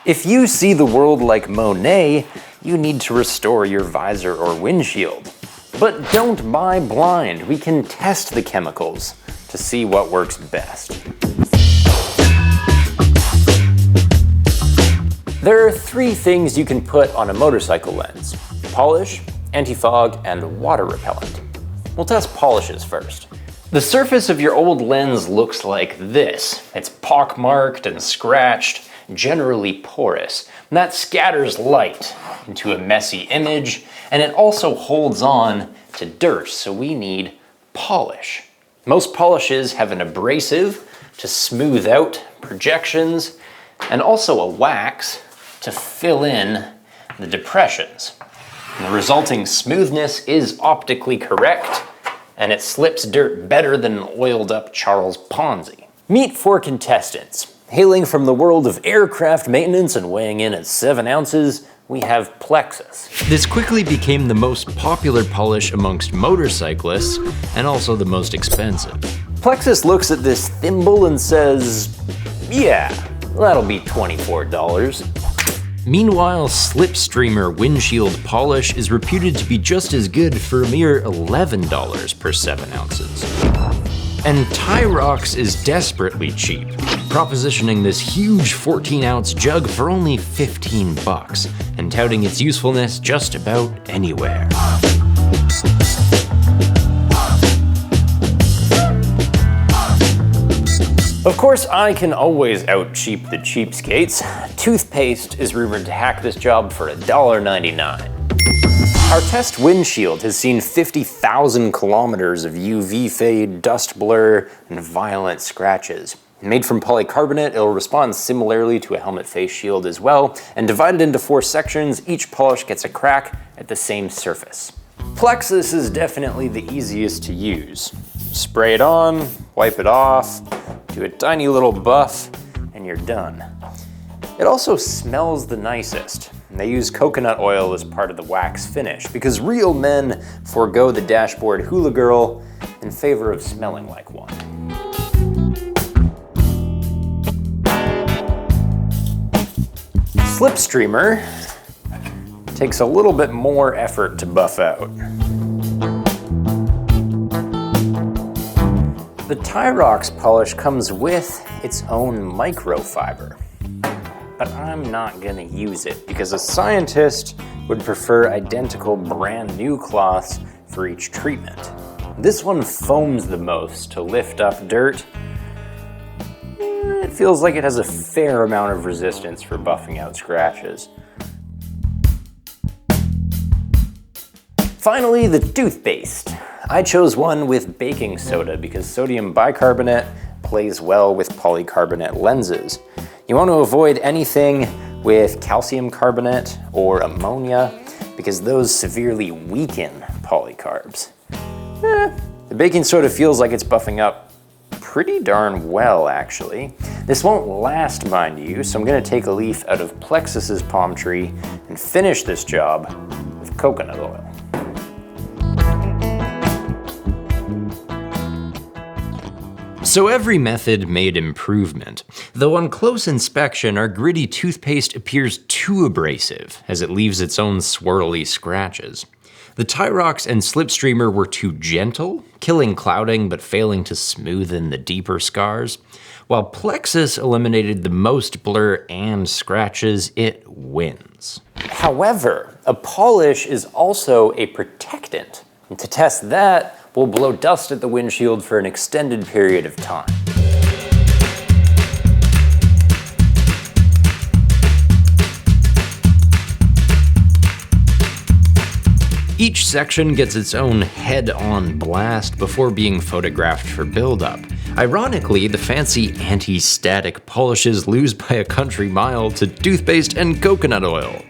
If you see the world like Monet, you need to restore your visor or windshield. But don't buy blind. We can test the chemicals to see what works best. There are 3 things you can put on a motorcycle lens: polish, anti-fog, and water repellent. We'll test polishes first. The surface of your old lens looks like this. It's pockmarked and scratched, generally porous. And that scatters light into a messy image, and it also holds on to dirt, so we need polish. Most polishes have an abrasive to smooth out projections, and also a wax to fill in the depressions. And the resulting smoothness is optically correct, and it slips dirt better than an oiled up Charles Ponzi. Meet 4 contestants. Hailing from the world of aircraft maintenance and weighing in at 7 ounces, we have Plexus. This quickly became the most popular polish amongst motorcyclists, and also the most expensive. Plexus looks at this thimble and says, yeah, that'll be $24. Meanwhile, Slipstreamer windshield polish is reputed to be just as good for a mere $11 per 7 ounces. And Tyrox is desperately cheap, propositioning this huge 14-ounce jug for only $15 and touting its usefulness just about anywhere. Of course, I can always out-cheap the cheapskates. Toothpaste is rumored to hack this job for $1.99. Our test windshield has seen 50,000 kilometers of UV fade, dust blur, and violent scratches. Made from polycarbonate, it'll respond similarly to a helmet face shield as well, and divided into 4 sections, each polish gets a crack at the same surface. Plexus is definitely the easiest to use. Spray it on, wipe it off, do a tiny little buff, and you're done. It also smells the nicest. They use coconut oil as part of the wax finish because real men forego the dashboard hula girl in favor of smelling like one. Slipstreamer takes a little bit more effort to buff out. The Tyrox polish comes with its own microfiber, but I'm not gonna use it because a scientist would prefer identical brand new cloths for each treatment. This one foams the most to lift up dirt. It feels like it has a fair amount of resistance for buffing out scratches. Finally, the toothpaste. I chose one with baking soda because sodium bicarbonate plays well with polycarbonate lenses. You want to avoid anything with calcium carbonate or ammonia because those severely weaken polycarbs. The baking soda feels like it's buffing up pretty darn well, actually. This won't last, mind you, so I'm gonna take a leaf out of Plexus's palm tree and finish this job with coconut oil. So every method made improvement, though on close inspection our gritty toothpaste appears too abrasive as it leaves its own swirly scratches. The Tyrox and Slipstreamer were too gentle, killing clouding but failing to smoothen the deeper scars. While Plexus eliminated the most blur and scratches, it wins. However, a polish is also a protectant. And to test that, we'll blow dust at the windshield for an extended period of time. Each section gets its own head-on blast before being photographed for buildup. Ironically, the fancy anti-static polishes lose by a country mile to toothpaste and coconut oil.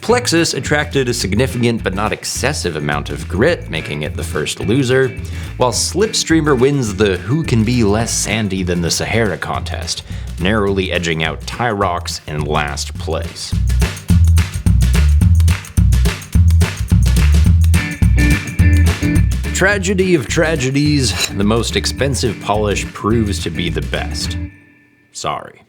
Plexus attracted a significant but not excessive amount of grit, making it the first loser, while Slipstreamer wins the who can be less sandy than the Sahara contest, narrowly edging out Tyrox in last place. Tragedy of tragedies, the most expensive polish proves to be the best. Sorry.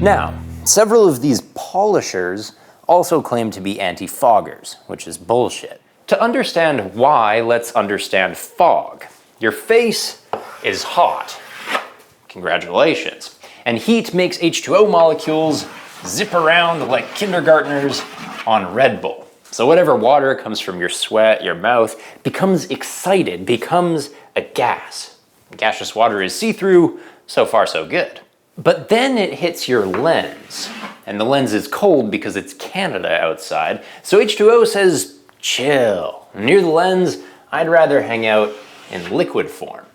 Now, Several of these polishers also claim to be anti-foggers, which is bullshit. To understand why, let's understand fog. Your face is hot. Congratulations. And heat makes H2O molecules zip around like kindergartners on Red Bull. So whatever water comes from your sweat, your mouth, becomes excited, becomes a gas. Gaseous water is see-through, so far so good. But then it hits your lens, and the lens is cold because it's Canada outside, so H2O says, chill. Near the lens, I'd rather hang out in liquid form.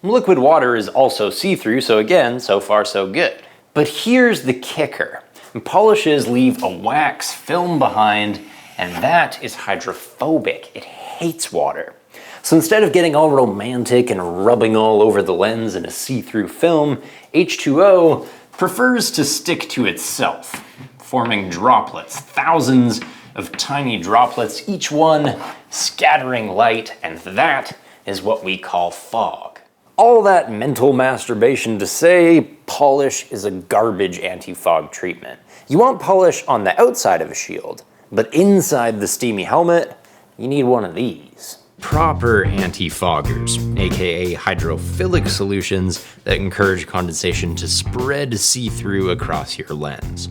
Liquid water is also see-through, so again, so far so good. But here's the kicker. Polishes leave a wax film behind, and that is hydrophobic. It hates water. So instead of getting all romantic and rubbing all over the lens in a see-through film, H2O prefers to stick to itself, forming droplets, thousands of tiny droplets, each one scattering light, and that is what we call fog. All that mental masturbation to say polish is a garbage anti-fog treatment. You want polish on the outside of a shield, but inside the steamy helmet, you need one of these. Proper anti-foggers, aka hydrophilic solutions that encourage condensation to spread see-through across your lens.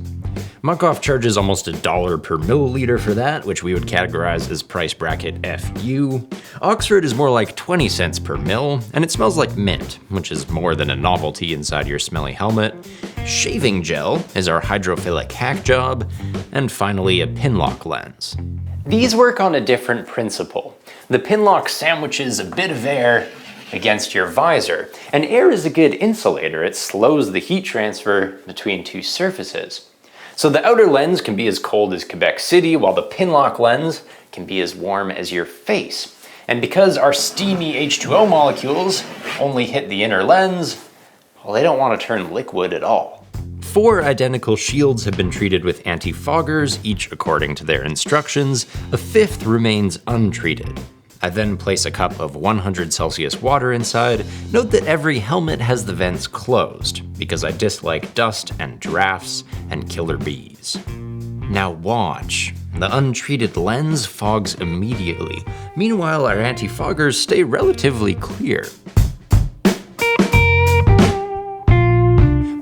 Muc-off charges almost $1 per milliliter for that, which we would categorize as price bracket FU. Oxford is more like 20 cents per mil, and it smells like mint, which is more than a novelty inside your smelly helmet. Shaving gel is our hydrophilic hack job, and finally a pinlock lens. These work on a different principle. The pinlock sandwiches a bit of air against your visor, and air is a good insulator. It slows the heat transfer between two surfaces. So the outer lens can be as cold as Quebec City, while the pinlock lens can be as warm as your face. And because our steamy H2O molecules only hit the inner lens, well, they don't want to turn liquid at all. 4 identical shields have been treated with anti-foggers, each according to their instructions. A 5th remains untreated. I then place a cup of 100 Celsius water inside. Note that every helmet has the vents closed, because I dislike dust and drafts and killer bees. Now watch. The untreated lens fogs immediately. Meanwhile, our anti-foggers stay relatively clear.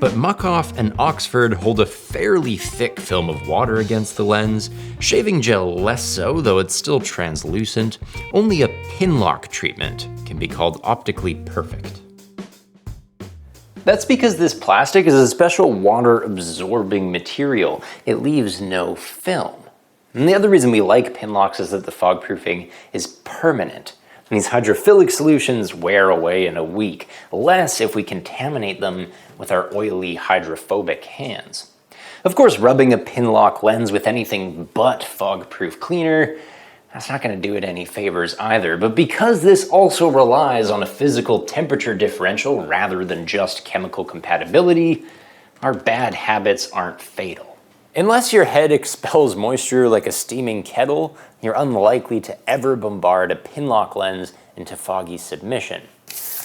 But muc-off and Oxford hold a fairly thick film of water against the lens, shaving gel less so, though it's still translucent. Only a pinlock treatment can be called optically perfect. That's because this plastic is a special water-absorbing material. It leaves no film. And the other reason we like pinlocks is that the fog-proofing is permanent. And these hydrophilic solutions wear away in a week, less if we contaminate them with our oily hydrophobic hands. Of course, rubbing a pinlock lens with anything but fog-proof cleaner, that's not going to do it any favors either. But because this also relies on a physical temperature differential rather than just chemical compatibility, our bad habits aren't fatal. Unless your head expels moisture like a steaming kettle, you're unlikely to ever bombard a pinlock lens into foggy submission.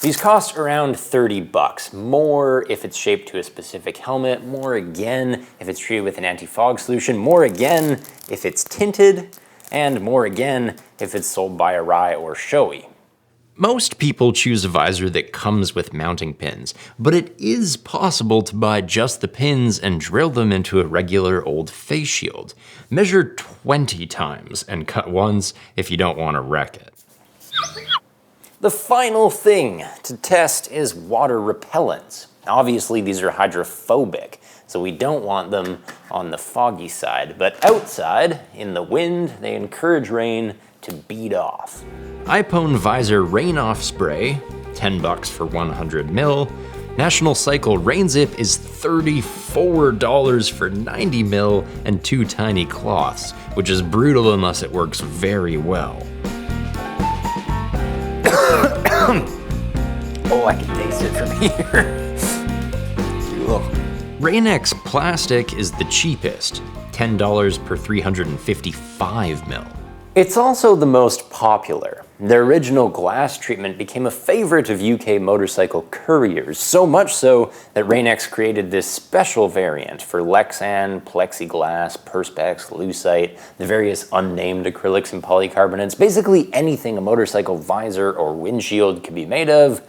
These cost around $30, more if it's shaped to a specific helmet, more again if it's treated with an anti-fog solution, more again if it's tinted, and more again if it's sold by Arai or Shoei. Most people choose a visor that comes with mounting pins, but it is possible to buy just the pins and drill them into a regular old face shield. Measure 20 times and cut once if you don't want to wreck it. The final thing to test is water repellents. Obviously, these are hydrophobic, so we don't want them on the foggy side, but outside, in the wind, they encourage rain to beat off. iPhone Visor Rain Off Spray, $10 for 100 mil. National Cycle Rain Zip is $34 for 90 mil and 2 tiny cloths, which is brutal unless it works very well. Oh, I can taste it from here. Rain-X plastic is the cheapest, $10 per 355 mil. It's also the most popular. The original glass treatment became a favorite of UK motorcycle couriers, so much so that Rain-X created this special variant for Lexan, plexiglass, perspex, lucite, the various unnamed acrylics and polycarbonates. Basically anything a motorcycle visor or windshield can be made of,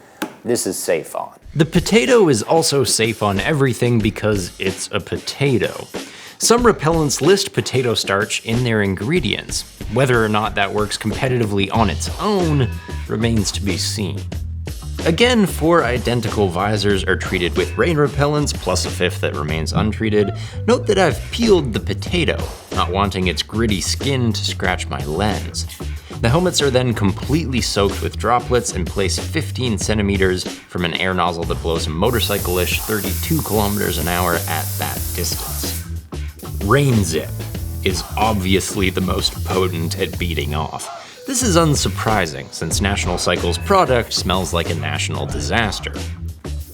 this is safe on. The potato is also safe on everything because it's a potato. Some repellents list potato starch in their ingredients. Whether or not that works competitively on its own remains to be seen. Again, 4 identical visors are treated with rain repellents, plus a 5th that remains untreated. Note that I've peeled the potato, not wanting its gritty skin to scratch my lens. The helmets are then completely soaked with droplets and placed 15 centimeters from an air nozzle that blows a motorcycle-ish 32 kilometers an hour at that distance. Rain Zip is obviously the most potent at beating off. This is unsurprising, since National Cycle's product smells like a national disaster.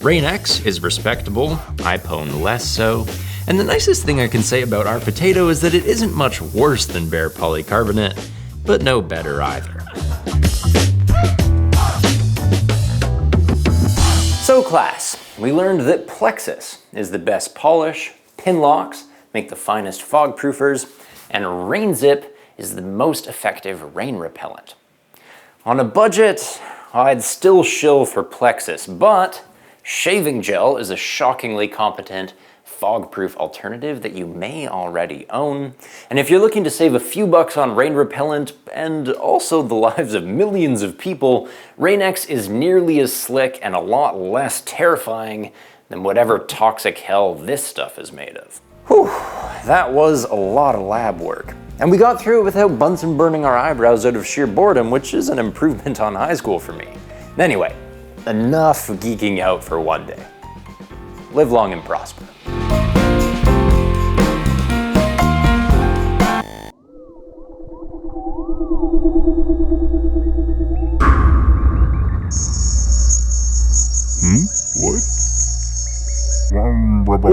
Rain-X is respectable, iPhone less so, and the nicest thing I can say about our potato is that it isn't much worse than bare polycarbonate, but no better either. So class, we learned that Plexus is the best polish, pin locks make the finest fog proofers, and Rain Zip is the most effective rain repellent. On a budget, I'd still shill for Plexus, but shaving gel is a shockingly competent fog-proof alternative that you may already own. And if you're looking to save a few bucks on rain repellent and also the lives of millions of people, Rain-X is nearly as slick and a lot less terrifying than whatever toxic hell this stuff is made of. Whew, that was a lot of lab work. And we got through it without Bunsen burning our eyebrows out of sheer boredom, which is an improvement on high school for me. Anyway, enough geeking out for one day. Live long and prosper. What?